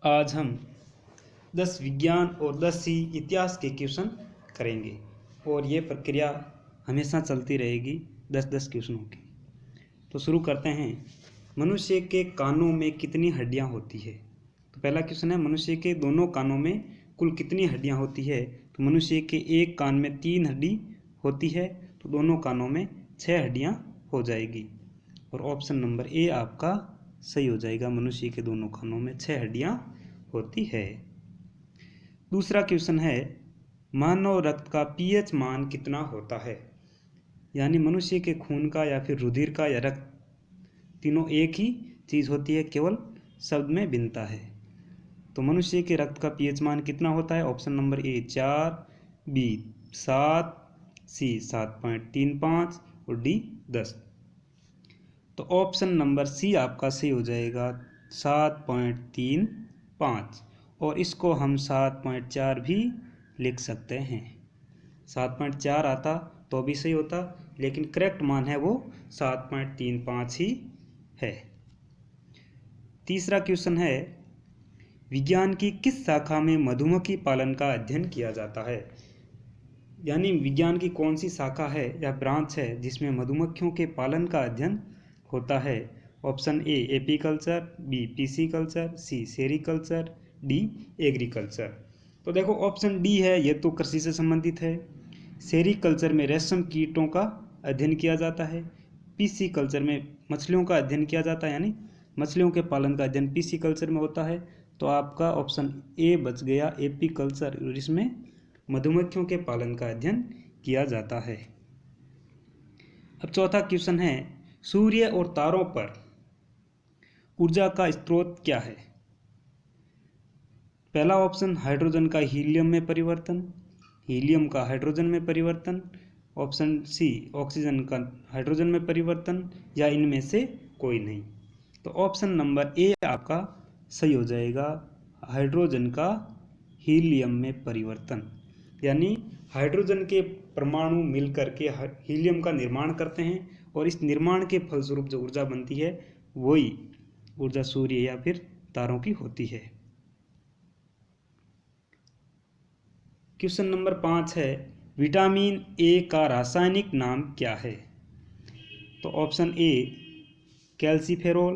आज हम 10 विज्ञान और 10 ही इतिहास के क्वेश्चन करेंगे और ये प्रक्रिया हमेशा चलती रहेगी 10-10 क्वेश्चनों की। तो शुरू करते हैं। मनुष्य के कानों में कितनी हड्डियां होती है? तो पहला क्वेश्चन है, मनुष्य के दोनों कानों में कुल कितनी हड्डियां होती है? तो मनुष्य के एक कान में 3 हड्डी होती है, तो दोनों कानों में 6 हड्डियां हो जाएगी। और ऑप्शन नंबर ए आपका सही हो जाएगा। मनुष्य के दोनों कानों में 6 हड्डियां होती है। दूसरा क्वेश्चन है, मानव रक्त का पीएच मान कितना होता है? यानी मनुष्य के खून का या फिर रुधिर का या रक्त, तीनों एक ही चीज़ होती है, केवल शब्द में भिन्नता है। तो मनुष्य के रक्त का पीएच मान कितना होता है? ऑप्शन नंबर ए 4, बी 7, सी 7.35 और डी 10। तो ऑप्शन नंबर सी आपका सही हो जाएगा, 7.35। और इसको हम 7.4 भी लिख सकते हैं। 7.4 आता तो भी सही होता, लेकिन करेक्ट मान है वो 7.35 ही है। तीसरा क्वेश्चन है, विज्ञान की किस शाखा में मधुमक्खी पालन का अध्ययन किया जाता है? यानी विज्ञान की कौन सी शाखा है या ब्रांच है जिसमें मधुमक्खियों के पालन का अध्ययन होता है? Option A apiculture, B pisciculture, C sericulture, D agriculture. तो देखो ऑप्शन डी है, ये तो कृषि से संबंधित है। सेरीकल्चर में रेशम कीटों का अध्ययन किया जाता है। पीसीकल्चर में मछलियों का अध्ययन किया जाता है, यानी मछलियों के पालन का अध्ययन पीसीकल्चर में होता है। तो आपका ऑप्शन ए बच गया, एपीकल्चर, जिसमें मधुमक्खियों के पालन का अध्ययन किया जाता है। अब चौथा क्वेश्चन है, सूर्य और तारों पर ऊर्जा का स्रोत क्या है? पहला ऑप्शन हाइड्रोजन का हीलियम में परिवर्तन, हीलियम का हाइड्रोजन में परिवर्तन, ऑप्शन सी ऑक्सीजन का हाइड्रोजन में परिवर्तन, या इनमें से कोई नहीं। तो ऑप्शन नंबर ए आपका सही हो जाएगा, हाइड्रोजन का हीलियम में परिवर्तन। यानी हाइड्रोजन के परमाणु मिलकर के हीलियम का निर्माण करते हैं, और इस निर्माण के फलस्वरूप जो ऊर्जा बनती है वही ऊर्जा सूर्य या फिर तारों की होती है। क्वेश्चन नंबर 5 है, विटामिन ए का रासायनिक नाम क्या है? तो option A calciferol,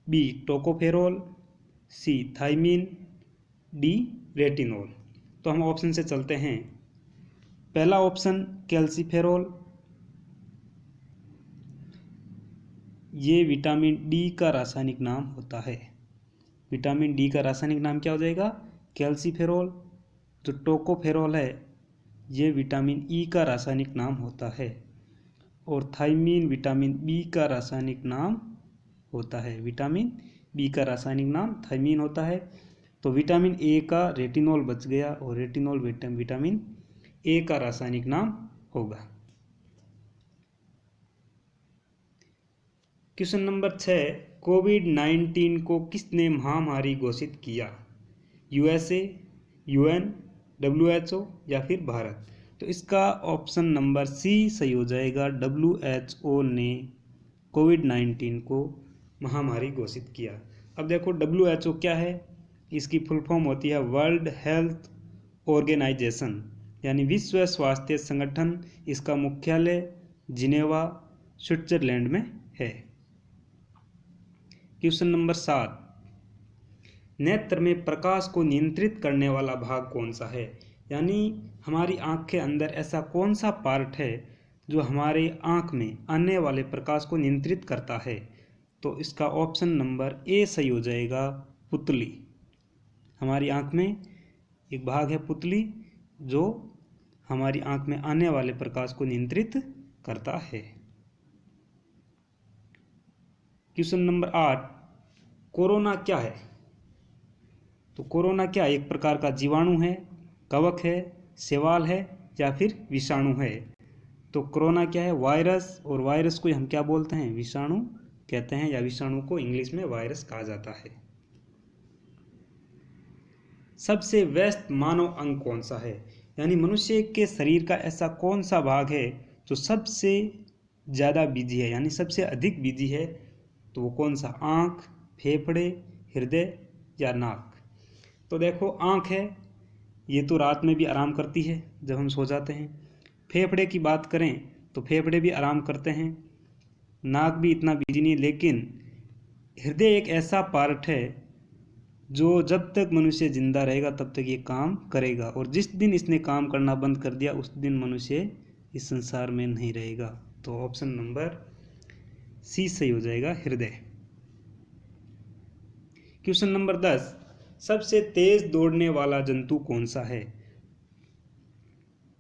B tocopherol, C thiamine, D retinol. तो हम ऑप्शन से चलते हैं। पहला ऑप्शन कैल्सीफेरोल, ये विटामिन डी का रासायनिक नाम होता है। विटामिन डी का रासायनिक नाम क्या हो जाएगा? कैल्सीफेरोल। जो टोकोफेरोल है ये विटामिन ई का रासायनिक नाम होता है, और थाइमिन विटामिन बी का रासायनिक नाम होता है। विटामिन बी का रासायनिक नाम थाइमिन होता है। तो विटामिन ए का रेटिनोल बच गया, और रेटिनोल विटामिन ए का रासायनिक नाम होगा। क्वेश्चन नंबर 6, कोविड-19 को किसने महामारी घोषित किया? यूएसए, यूएन, डब्ल्यूएचओ या फिर भारत? तो इसका ऑप्शन नंबर सी सही हो जाएगा, डब्ल्यूएचओ ने कोविड-19 को महामारी घोषित किया। अब देखो डब्ल्यूएचओ क्या है? इसकी फुल फॉर्म होती है वर्ल्ड हेल्थ ऑर्गेनाइजेशन, यानी विश्व स्वास्थ्य संगठन। इसका मुख्यालय जिनेवा, स्विट्जरलैंड में है। क्वेश्चन नंबर 7, नेत्र में प्रकाश को नियंत्रित करने वाला भाग कौन सा है? यानी हमारी आँख के अंदर ऐसा कौन सा पार्ट है जो हमारे आँख में आने वाले प्रकाश को नियंत्रित करता है? तो इसका ऑप्शन नंबर ए सही हो जाएगा, पुतली। हमारी आँख में एक भाग है पुतली, जो हमारी आँख में आने वाले प्रकाश को नियंत्रित करता है। क्वेश्चन नंबर 8, कोरोना क्या है? तो कोरोना क्या एक प्रकार का जीवाणु है, कवक है, शैवाल है या फिर विषाणु है? तो कोरोना क्या है? वायरस, और वायरस को हम क्या बोलते हैं? विषाणु कहते हैं, या विषाणु को इंग्लिश में वायरस कहा जाता है। सबसे व्यस्त मानव अंग कौन सा है? यानी मनुष्य के शरीर का ऐसा कौन सा भाग है जो सबसे ज़्यादा बिजी है, यानी सबसे अधिक बिजी है? तो वो कौन सा? आँख, फेफड़े, हृदय या नाक? तो देखो आँख है, ये तो रात में भी आराम करती है जब हम सो जाते हैं। फेफड़े की बात करें तो फेफड़े भी आराम करते हैं। नाक भी इतना बिजी नहीं, लेकिन हृदय एक ऐसा पार्ट है जो जब तक मनुष्य जिंदा रहेगा तब तक ये काम करेगा, और जिस दिन इसने काम करना बंद कर दिया उस दिन मनुष्य इस संसार में नहीं रहेगा। तो ऑप्शन नंबर सी सही हो जाएगा, हृदय। क्वेश्चन नंबर 10, सबसे तेज दौड़ने वाला जंतु कौन सा है?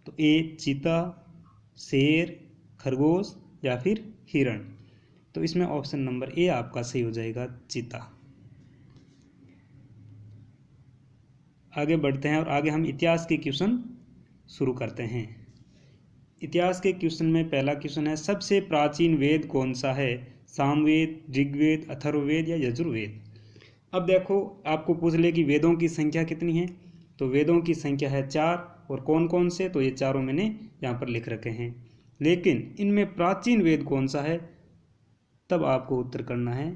तो ए चीता, शेर, खरगोश या फिर हिरण? तो इसमें ऑप्शन नंबर ए आपका सही हो जाएगा, चीता। आगे बढ़ते हैं और आगे हम इतिहास के क्वेश्चन शुरू करते हैं। इतिहास के क्वेश्चन में पहला क्वेश्चन है, सबसे प्राचीन वेद कौन सा है? सामवेद, ऋग्वेद, अथर्ववेद या यजुर्वेद? अब देखो आपको पूछ ले कि वेदों की संख्या कितनी है, तो वेदों की संख्या है 4, और कौन कौन से? तो ये चारों मैंने यहाँ पर लिख रखे हैं। लेकिन इनमें प्राचीन वेद कौन सा है, तब आपको उत्तर करना है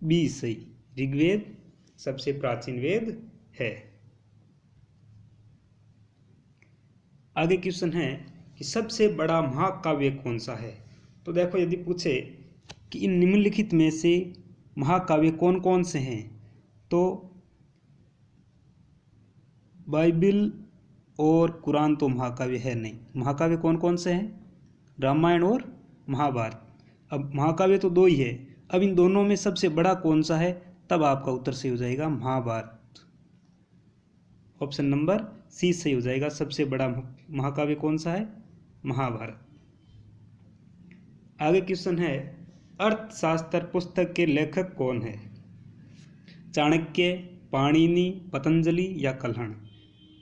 बी सही, ऋग्वेद सबसे प्राचीन वेद है। आगे क्वेश्चन है कि सबसे बड़ा महाकाव्य कौन सा है? तो देखो यदि पूछे कि इन निम्नलिखित में से महाकाव्य कौन कौन से हैं, तो बाइबिल और कुरान तो महाकाव्य है नहीं। महाकाव्य कौन कौन से हैं? रामायण और महाभारत। अब महाकाव्य तो दो ही है, अब इन दोनों में सबसे बड़ा कौन सा है, तब आपका उत्तर सही हो जाएगा महाभारत। ऑप्शन नंबर सी सही हो जाएगा, सबसे बड़ा महाकाव्य कौन सा है? महाभारत। आगे क्वेश्चन है, अर्थशास्त्र पुस्तक के लेखक कौन है? चाणक्य, पाणिनि, पतंजलि या कल्हण?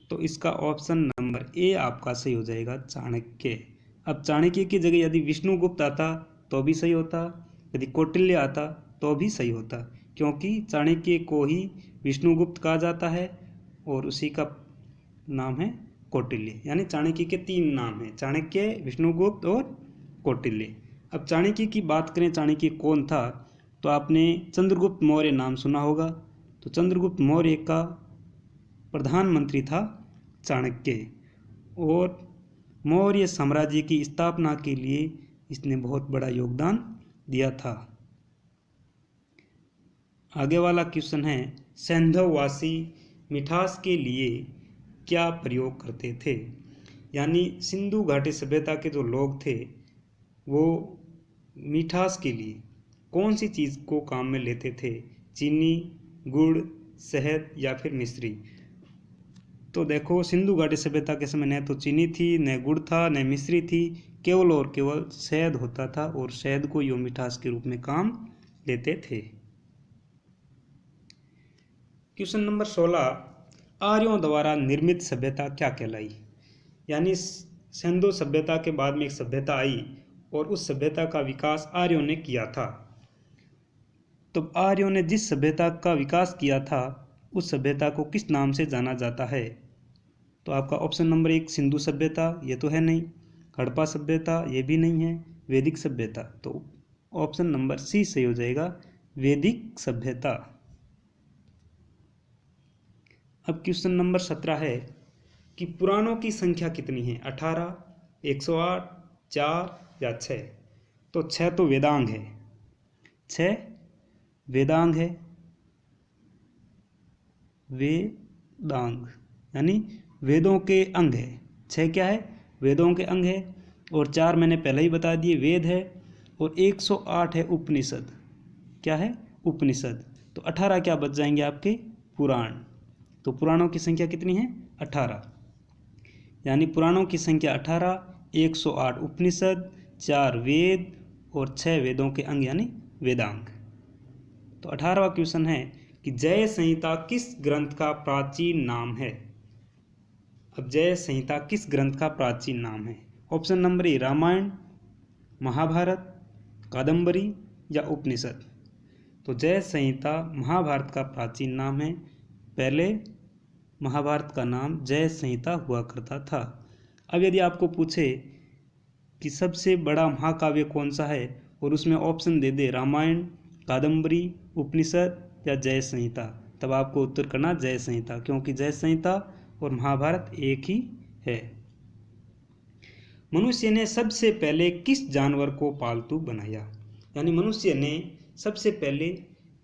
तो इसका ऑप्शन नंबर ए आपका सही हो जाएगा, चाणक्य। अब चाणक्य की जगह यदि विष्णुगुप्त आता तो भी सही होता, यदि कौटिल्य आता तो भी सही होता, क्योंकि चाणक्य को ही विष्णुगुप्त कहा जाता है और उसी का नाम है कौटिल्य। यानी चाणक्य के 3 नाम हैं, चाणक्य, विष्णुगुप्त और कौटिल्य। अब चाणक्य की बात करें, चाणक्य कौन था, तो आपने चंद्रगुप्त मौर्य नाम सुना होगा। तो चंद्रगुप्त मौर्य का प्रधानमंत्री था चाणक्य, और मौर्य साम्राज्य की स्थापना के लिए इसने बहुत बड़ा योगदान दिया था। आगे वाला क्वेश्चन है, सैंधववासी मिठास के लिए क्या प्रयोग करते थे? यानी सिंधु घाटी सभ्यता के जो लोग थे वो मिठास के लिए कौन सी चीज़ को काम में लेते थे? चीनी, गुड़, शहद या फिर मिश्री? तो देखो सिंधु घाटी सभ्यता के समय न तो चीनी थी, न गुड़ था, न मिश्री थी, केवल और केवल शहद होता था, और शहद को यो मिठास के रूप में काम लेते थे। क्वेश्चन नंबर 16, आर्यों द्वारा निर्मित सभ्यता क्या कहलाई? यानी सिंधु सभ्यता के बाद में एक सभ्यता आई और उस सभ्यता का विकास आर्यों ने किया था। तो आर्यों ने जिस सभ्यता का विकास किया था उस सभ्यता को किस नाम से जाना जाता है? तो आपका ऑप्शन नंबर 1 सिंधु सभ्यता, ये तो है नहीं, हड़प्पा सभ्यता, ये भी नहीं है, वैदिक सभ्यता। तो ऑप्शन नंबर सी सही हो जाएगा, वैदिक सभ्यता। अब क्वेश्चन नंबर 17 है कि पुराणों की संख्या कितनी है? 18, 108, 4 या 6? तो 6 तो वेदांग है, 6 वेदांग है, वेदांग यानी वेदों के अंग है। 6 क्या है? वेदों के अंग है, और 4 मैंने पहले ही बता दिए वेद है, और 108 है उपनिषद। क्या है? उपनिषद। तो 18 क्या बच जाएंगे आपके? पुराण। तो पुराणों की संख्या कितनी है? 18। यानी पुराणों की संख्या 18, 108 उपनिषद, 4 वेद और 6 वेदों के अंग यानी वेदांग। तो 18वां क्वेश्चन है कि जय संहिता किस ग्रंथ का प्राचीन नाम है? अब जय संहिता किस ग्रंथ का प्राचीन नाम है? Option number A Ramayan, Mahabharat, Kadambari या उपनिषद? तो जय संहिता महाभारत का प्राचीन नाम है। पहले महाभारत का नाम जय संहिता हुआ करता था। अब यदि आपको पूछे कि सबसे बड़ा महाकाव्य कौन सा है और उसमें ऑप्शन दे दे रामायण, कादंबरी, उपनिषद या जय संहिता, तब आपको उत्तर करना जय संहिता, क्योंकि जय संहिता और महाभारत एक ही है। मनुष्य ने सबसे पहले किस जानवर को पालतू बनाया? यानी मनुष्य ने सबसे पहले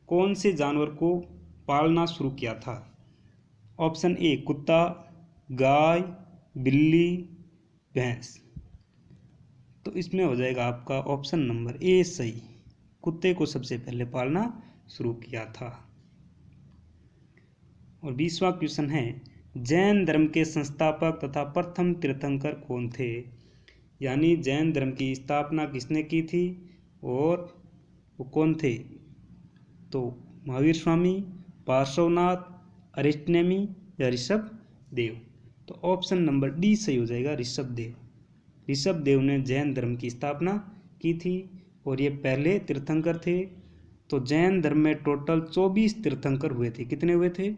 कौन से जानवर को पालना शुरू किया था? ऑप्शन ए कुत्ता, गाय, बिल्ली, भैंस। तो इसमें हो जाएगा आपका ऑप्शन नंबर ए सही, कुत्ते को सबसे पहले पालना शुरू किया था। और 20वां क्वेश्चन है, जैन धर्म के संस्थापक तथा प्रथम तीर्थंकर कौन थे? यानी जैन धर्म की स्थापना किसने की थी और वो कौन थे? तो महावीर स्वामी, पार्श्वनाथ, अरिष्टनेमी या ऋषभ देव। तो ऑप्शन नंबर डी सही हो जाएगा, ऋषभ देव। ऋषभ देव ने जैन धर्म की स्थापना की थी और ये पहले तीर्थंकर थे। तो जैन धर्म में टोटल 24 तीर्थंकर हुए थे। कितने हुए थे?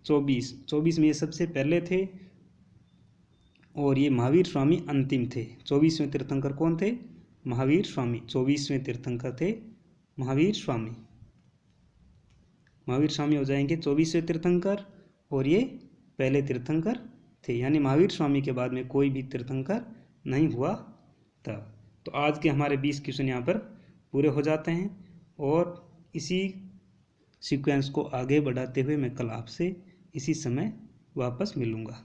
24 में ये सबसे पहले थे और ये महावीर स्वामी अंतिम थे। 24वें तीर्थंकर कौन थे? महावीर स्वामी। 24वें तीर्थंकर थे महावीर स्वामी। महावीर स्वामी हो जाएंगे 24वें तीर्थंकर और ये पहले तीर्थंकर थे। यानी महावीर स्वामी के बाद में कोई भी तीर्थंकर नहीं हुआ था। तो आज के हमारे 20 क्वेश्चन यहाँ पर पूरे हो जाते हैं और इसी सीक्वेंस को आगे बढ़ाते हुए मैं कल आपसे इसी समय वापस मिलूँगा।